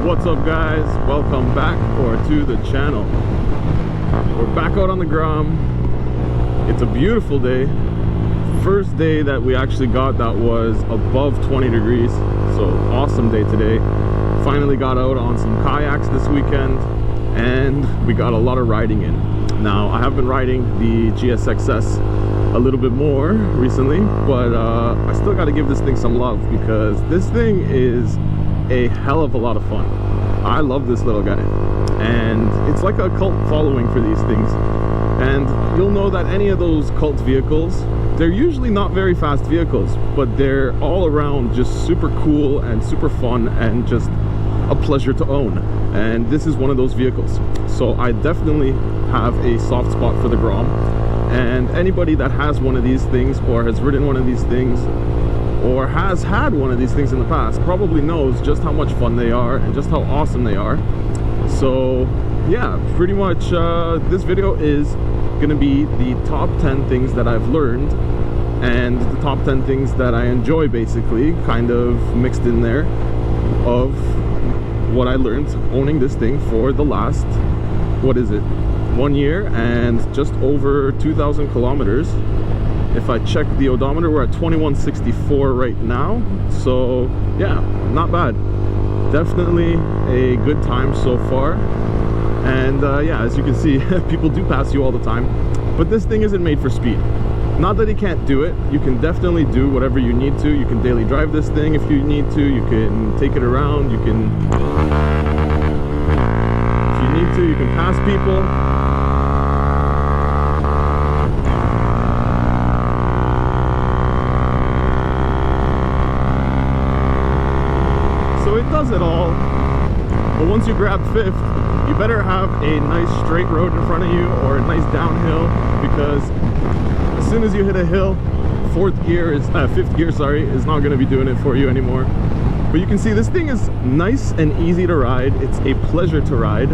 What's up guys, welcome back to the channel. We're back out on the Grom. It's a beautiful day. First day that we actually got that was above 20 degrees, so awesome day today. Finally got out on some kayaks this weekend and we got a lot of riding in. Now I have been riding the GSXS a little bit more recently, but I still got to give this thing some love because this thing is a hell of a lot of fun. I love this little guy, and it's like a cult following for these things. And you'll know that any of those cult vehicles, they're usually not very fast vehicles, but they're all around just super cool and super fun and just a pleasure to own. And this is one of those vehicles. So I definitely have a soft spot for the Grom. And anybody that has one of these things or has ridden one of these things or has had one of these things in the past probably knows just how much fun they are and just how awesome they are. So yeah, pretty much this video is gonna be the top 10 things that I've learned and the top 10 things that I enjoy, basically kind of mixed in there, of what I learned owning this thing for the last, what is it, 1 year and just over 2,000 kilometers. If I check the odometer, we're at 2164 right now, so yeah, not bad. Definitely a good time so far. And yeah, as you can see, people do pass you all the time, but this thing isn't made for speed. Not that you can't do it, you can definitely do whatever you need to. You can daily drive this thing if you need to, you can take it around, you can, if you need to, you can pass people. So it does it all, but once you grab fifth, you better have a nice straight road in front of you or a nice downhill, because as soon as you hit a hill, fifth gear is not going to be doing it for you anymore. But you can see this thing is nice and easy to ride. It's a pleasure to ride.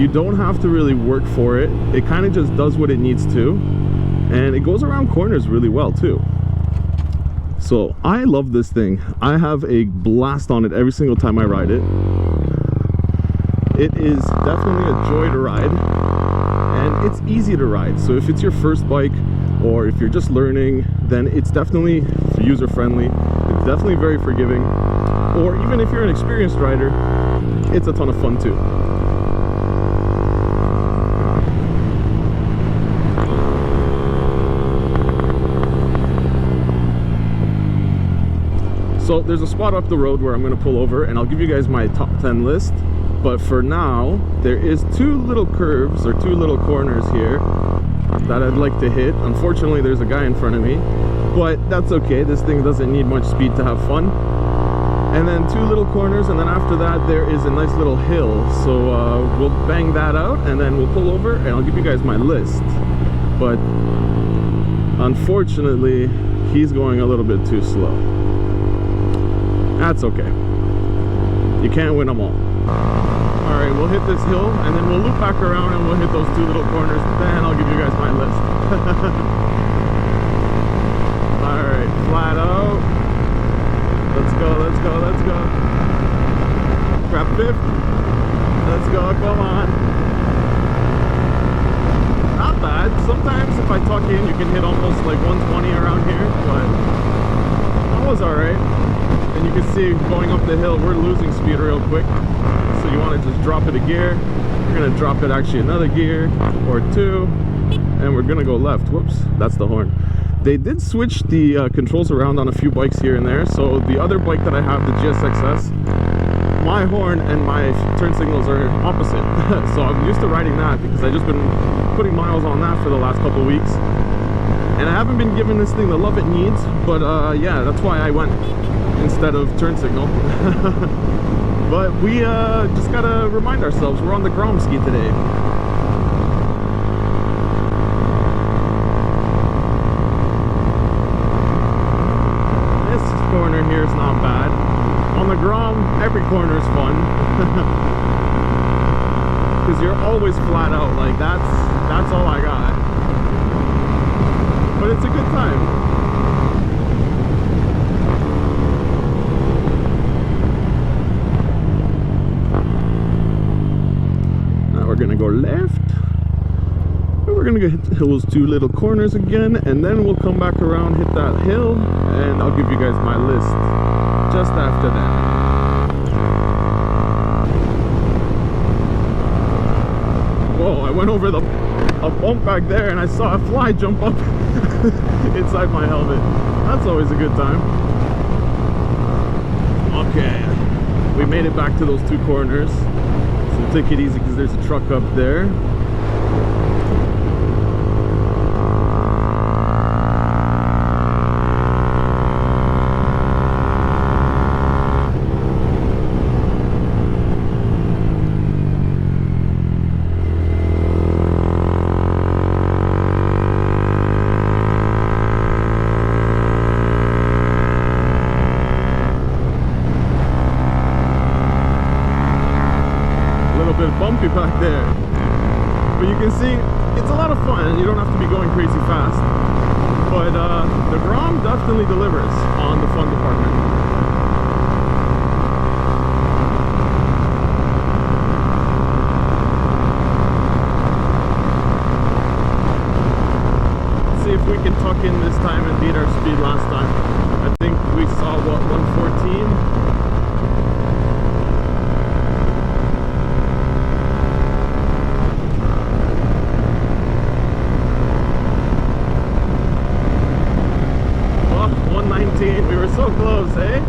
You don't have to really work for it. It kind of just does what it needs to, and it goes around corners really well too. So I love this thing. I have a blast on it every single time I ride it. It is definitely a joy to ride, and it's easy to ride. So if it's your first bike or if you're just learning, then it's definitely user-friendly. It's definitely very forgiving. Or even if you're an experienced rider, it's a ton of fun too. So there's a spot up the road where I'm going to pull over and I'll give you guys my top 10 list. But for now, there is two little curves or two little corners here that I'd like to hit. Unfortunately, there's a guy in front of me, but that's okay. This thing doesn't need much speed to have fun. And then two little corners, and then after that, there is a nice little hill. So we'll bang that out and then we'll pull over and I'll give you guys my list. But unfortunately, he's going a little bit too slow. That's okay. You can't win them all. Alright, we'll hit this hill and then we'll loop back around and we'll hit those two little corners. Then I'll give you guys my list. Alright, flat out. Let's go, let's go, let's go. Grab fifth. Let's go, come on. Not bad. Sometimes if I tuck in, you can hit almost like 120 around here, but that was alright. And you can see going up the hill, we're losing speed real quick. So you want to just drop it a gear. You're going to drop it actually another gear or two. And we're going to go left. Whoops, that's the horn. They did switch the controls around on a few bikes here and there. So the other bike that I have, the GSXS, my horn and my turn signals are opposite. So I'm used to riding that because I've just been putting miles on that for the last couple of weeks. And I haven't been giving this thing the love it needs. But yeah, that's why I went instead of turn signal. But we just gotta remind ourselves we're on the Grom ski today. This corner here is not bad. On the Grom, every corner is fun. Because you're always flat out, like that's all I got. But it's a good time. go left. And we're gonna hit those two little corners again, and then we'll come back around, hit that hill, and I'll give you guys my list just after that. Whoa, I went over a bump back there and I saw a fly jump up inside my helmet. That's always a good time. Okay, we made it back to those two corners. So take it easy because there's a truck up there. Bumpy back there, but you can see it's a lot of fun. You don't have to be going crazy fast, but the Grom definitely delivers on the fun department. Let's see if we can tuck in this time and beat our speed last time. I think we saw what, 114. We were so close, eh?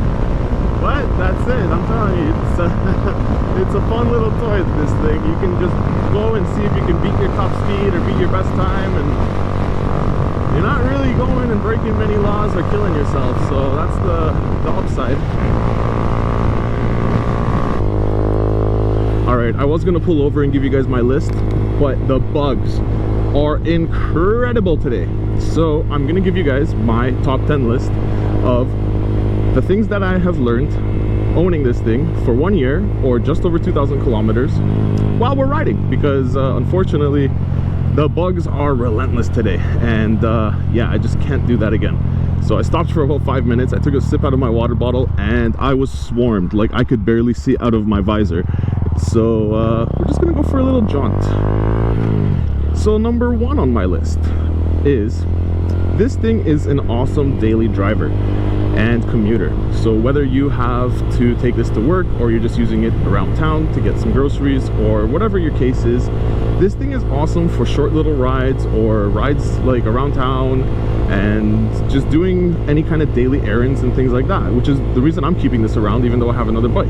But that's it, I'm telling you, it's a fun little toy, this thing. You can just go and see if you can beat your top speed or beat your best time, and you're not really going and breaking many laws or killing yourself, so that's the upside. Alright, I was gonna pull over and give you guys my list, but the bugs are incredible today. So I'm gonna give you guys my top 10 list of the things that I have learned owning this thing for 1 year or just over 2,000 kilometers while we're riding, because unfortunately the bugs are relentless today, and yeah, I just can't do that again. So I stopped for about 5 minutes, I took a sip out of my water bottle, and I was swarmed. Like, I could barely see out of my visor. So we're just gonna go for a little jaunt. So number 1 on my list is, this thing is an awesome daily driver and commuter. So whether you have to take this to work, or you're just using it around town to get some groceries, or whatever your case is, this thing is awesome for short little rides, or rides like around town, and just doing any kind of daily errands and things like that, which is the reason I'm keeping this around even though I have another bike.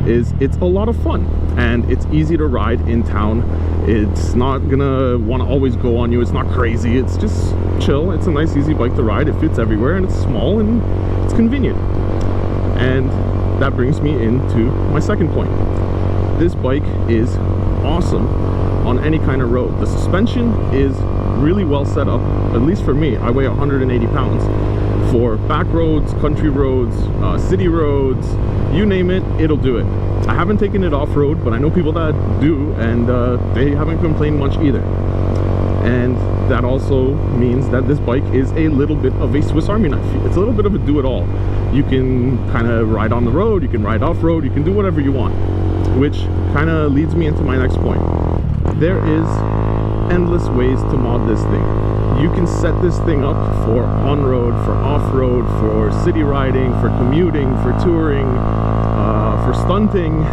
Is it's a lot of fun, and it's easy to ride in town. It's not gonna want to always go on you, it's not crazy, it's just chill. It's a nice easy bike to ride, it fits everywhere, and it's small and it's convenient. And that brings me into my second point. This bike is awesome on any kind of road. The suspension is really well set up, at least for me. I weigh 180 pounds. For back roads, country roads, city roads, you name it, it'll do it. I haven't taken it off-road, but I know people that do, and they haven't complained much either. And that also means that this bike is a little bit of a Swiss Army knife. It's a little bit of a do-it-all. You can kind of ride on the road, you can ride off-road, you can do whatever you want, which kind of leads me into my next point. There is endless ways to mod this thing. You can set this thing up for on-road, for off-road, for city riding, for commuting, for touring, for stunting,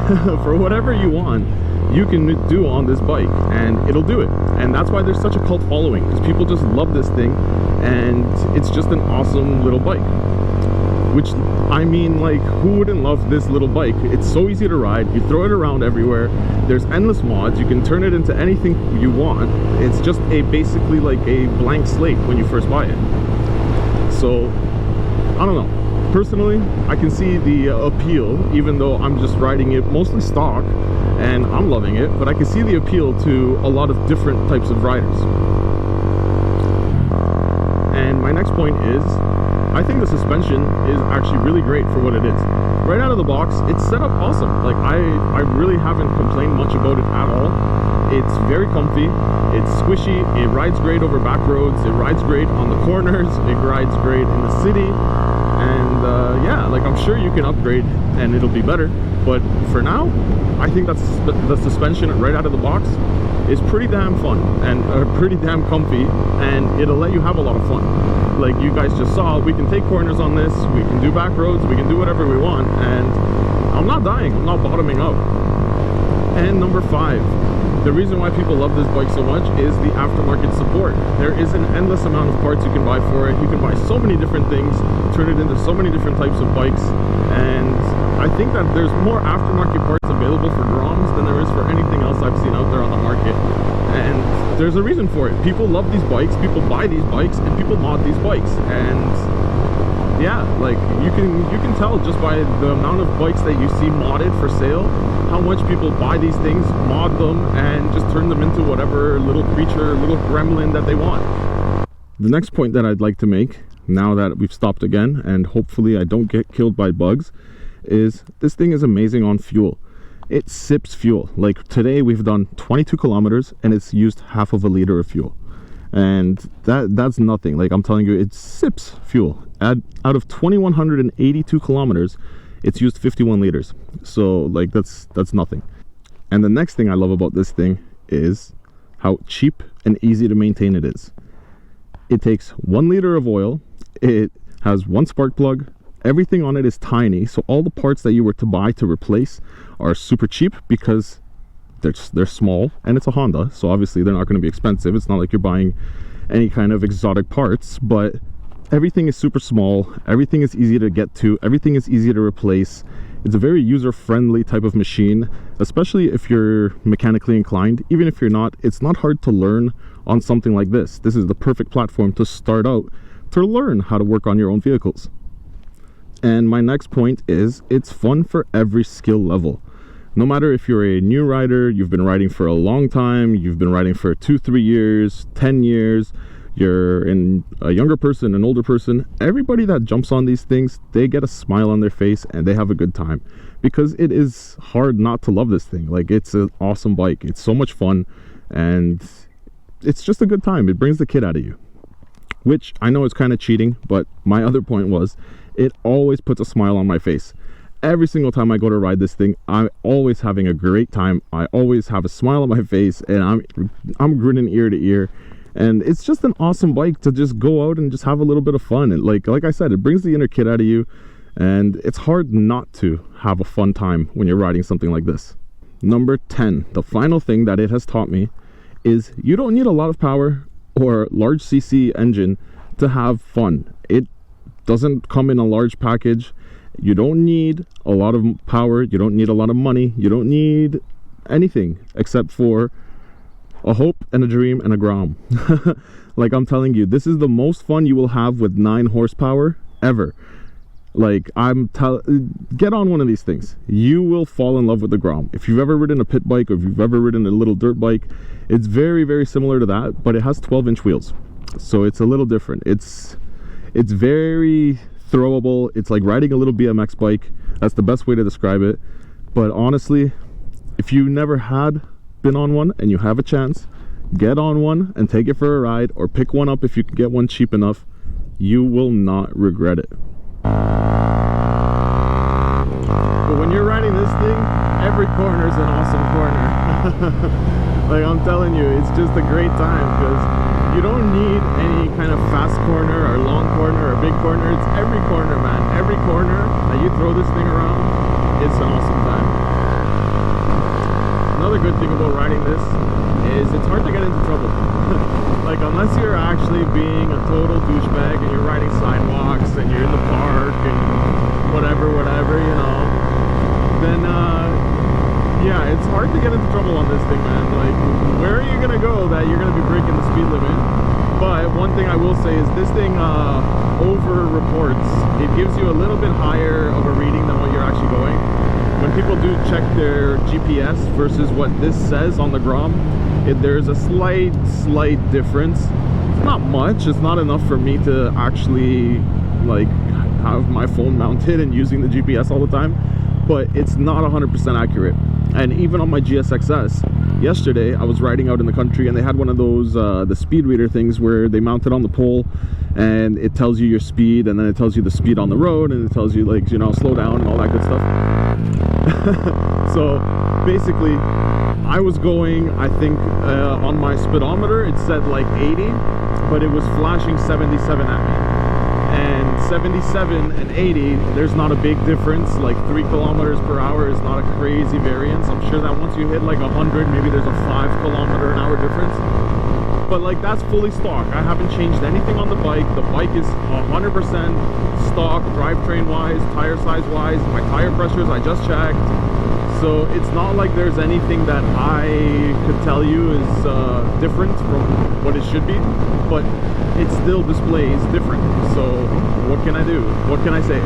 for whatever you want. You can do on this bike, and it'll do it. And that's why there's such a cult following, because people just love this thing, and it's just an awesome little bike. Which, I mean, like, who wouldn't love this little bike? It's so easy to ride, you throw it around everywhere, there's endless mods, you can turn it into anything you want. It's just basically like a blank slate when you first buy it. So, I don't know. Personally, I can see the appeal, even though I'm just riding it mostly stock, and I'm loving it, but I can see the appeal to a lot of different types of riders. And my next point is, I think the suspension is actually really great for what it is. Right out of the box, it's set up awesome. Like, I really haven't complained much about it at all. It's very comfy, it's squishy, it rides great over back roads, it rides great on the corners, it rides great in the city, and yeah, like, I'm sure you can upgrade and it'll be better. But for now, I think that's the suspension right out of the box is pretty damn fun and pretty damn comfy, and it'll let you have a lot of fun. Like you guys just saw, we can take corners on this, we can do back roads, we can do whatever we want, and I'm not dying, I'm not bottoming up. And number 5, the reason why people love this bike so much is the aftermarket support. There is an endless amount of parts you can buy for it. You can buy so many different things, turn it into so many different types of bikes, and I think that there's more aftermarket parts available for Groms than there is for anything else I've seen out there on the market. And there's a reason for it. People love these bikes, people buy these bikes, and people mod these bikes. And yeah, like you can tell just by the amount of bikes that you see modded for sale, how much people buy these things, mod them, and just turn them into whatever little creature, little gremlin that they want. The next point that I'd like to make, now that we've stopped again, and hopefully I don't get killed by bugs, is this thing is amazing on fuel. It sips fuel. Like today we've done 22 kilometers and it's used half of a liter of fuel, and that's nothing. Like I'm telling you, it sips fuel. Out of 2182 kilometers, it's used 51 liters. So like that's nothing. And the next thing I love about this thing is how cheap and easy to maintain it is. It takes 1 liter of oil, it has 1 spark plug, everything on it is tiny, so all the parts that you were to buy to replace are super cheap because they're small, and it's a Honda, so obviously they're not going to be expensive. It's not like you're buying any kind of exotic parts, but everything is super small, everything is easy to get to, everything is easy to replace. It's a very user-friendly type of machine, especially if you're mechanically inclined. Even if you're not, it's not hard to learn on something like this. This is the perfect platform to start out to learn how to work on your own vehicles. And my next point is it's fun for every skill level. No matter if you're a new rider, you've been riding for a long time, you've been riding for 2-3 years, 10 years, you're a younger person, an older person, everybody that jumps on these things, they get a smile on their face and they have a good time, because it is hard not to love this thing. Like, it's an awesome bike, it's so much fun, and it's just a good time. It brings the kid out of you, which I know is kind of cheating, but my other point was it always puts a smile on my face. Every single time I go to ride this thing, I'm always having a great time. I always have a smile on my face, and I'm grinning ear to ear. And it's just an awesome bike to just go out and just have a little bit of fun. And like I said, it brings the inner kid out of you, and it's hard not to have a fun time when you're riding something like this. Number 10, the final thing that it has taught me is you don't need a lot of power or large CC engine to have fun. It doesn't come in a large package. You don't need a lot of power, you don't need a lot of money, you don't need anything except for a hope and a dream and a Grom. Like, I'm telling you, this is the most fun you will have with 9 horsepower ever. Like, get on one of these things. You will fall in love with the Grom. If you've ever ridden a pit bike, or if you've ever ridden a little dirt bike, it's very, very similar to that, but it has 12-inch wheels. So it's a little different. It's very throwable. It's like riding a little BMX bike. That's the best way to describe it. But honestly, if you never had been on one and you have a chance, get on one and take it for a ride, or pick one up if you can get one cheap enough. You will not regret it. But when you're riding this thing, every corner is an awesome corner. Like, I'm telling you, it's just a great time, because you don't need any kind of fast corner or long corner or big corner. It's every corner, man. Every corner that you throw this thing around, it's an awesome time. Another good thing about riding this is it's hard to get into trouble. Like, unless you're actually being a total douchebag and you're riding sidewalks and you're in the park and whatever, you know, then yeah, it's hard to get into trouble on this thing, man. Like, where are you gonna go that you're gonna be breaking the speed limit? But one thing I will say is this thing over reports. It gives you a little bit higher of a reading than what you're actually going. When people do check their GPS versus what this says on the Grom, there's a slight difference. It's not much. It's not enough for me to actually like have my phone mounted and using the GPS all the time, but it's not 100% accurate. And even on my GSXS, yesterday I was riding out in the country, and they had one of those the speed reader things where they mount it on the pole and it tells you your speed, and then it tells you the speed on the road, and it tells you, like, you know, slow down and all that good stuff. So basically I was going, I think on my speedometer it said like 80, but it was flashing 77 at me. And 77 and 80, there's not a big difference. Like 3 kilometers per hour is not a crazy variance. I'm sure that once you hit like 100, maybe there's a 5 kilometer an hour difference. But like, that's fully stock. I haven't changed anything on the bike. The bike is 100% stock, drivetrain wise, tire size wise. My tire pressures I just checked. So it's not like there's anything that I could tell you is different from what it should be, but it still displays different. So what can I do? What can I say?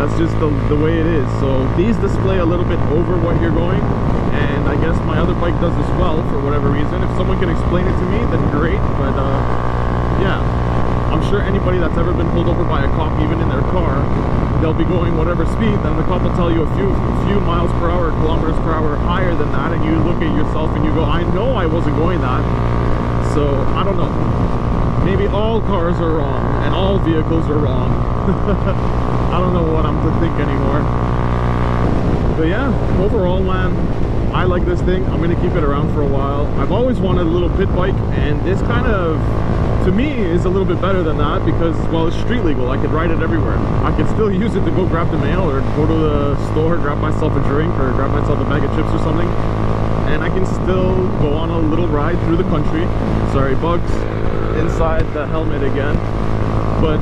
That's just the way it is. So these display a little bit over what you're going, and I guess my other bike does as well for whatever reason. If someone can explain it to me, then great. But yeah, I'm sure anybody that's ever been pulled over by a cop, even in their car, they'll be going whatever speed, then the cop will tell you a few miles per hour, kilometers per hour higher than that, and you look at yourself and you go, I know I wasn't going that. So I don't know, maybe all cars are wrong and all vehicles are wrong. I don't know what I'm to think anymore. But yeah, overall, man, I like this thing. I'm gonna keep it around for a while. I've always wanted a little pit bike, and this kind of, to me, is a little bit better than that because, well, it's street legal. I could ride it everywhere. I could still use it to go grab the mail or go to the store, grab myself a drink or grab myself a bag of chips or something, and I can still go on a little ride through the country. Sorry, bugs inside the helmet again. But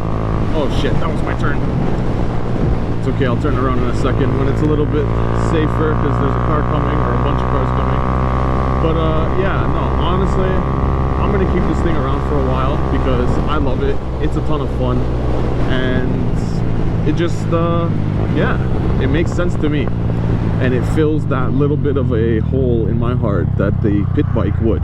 oh shit, that was my turn. It's okay, I'll turn around in a second when it's a little bit safer because there's a car coming, or a bunch of cars coming. But yeah, no, honestly, I'm gonna keep this thing around for a while because I love it. It's a ton of fun, and it just yeah, it makes sense to me, and it fills that little bit of a hole in my heart that the pit bike would.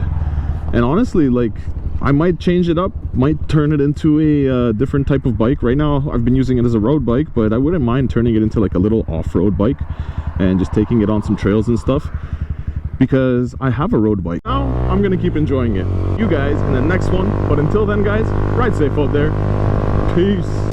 And honestly, like, I might change it up, might turn it into a different type of bike. Right now I've been using it as a road bike, but I wouldn't mind turning it into like a little off-road bike and just taking it on some trails and stuff, because I have a road bike. Now I'm gonna keep enjoying it. You guys in the next one, but until then, guys, ride safe out there. Peace.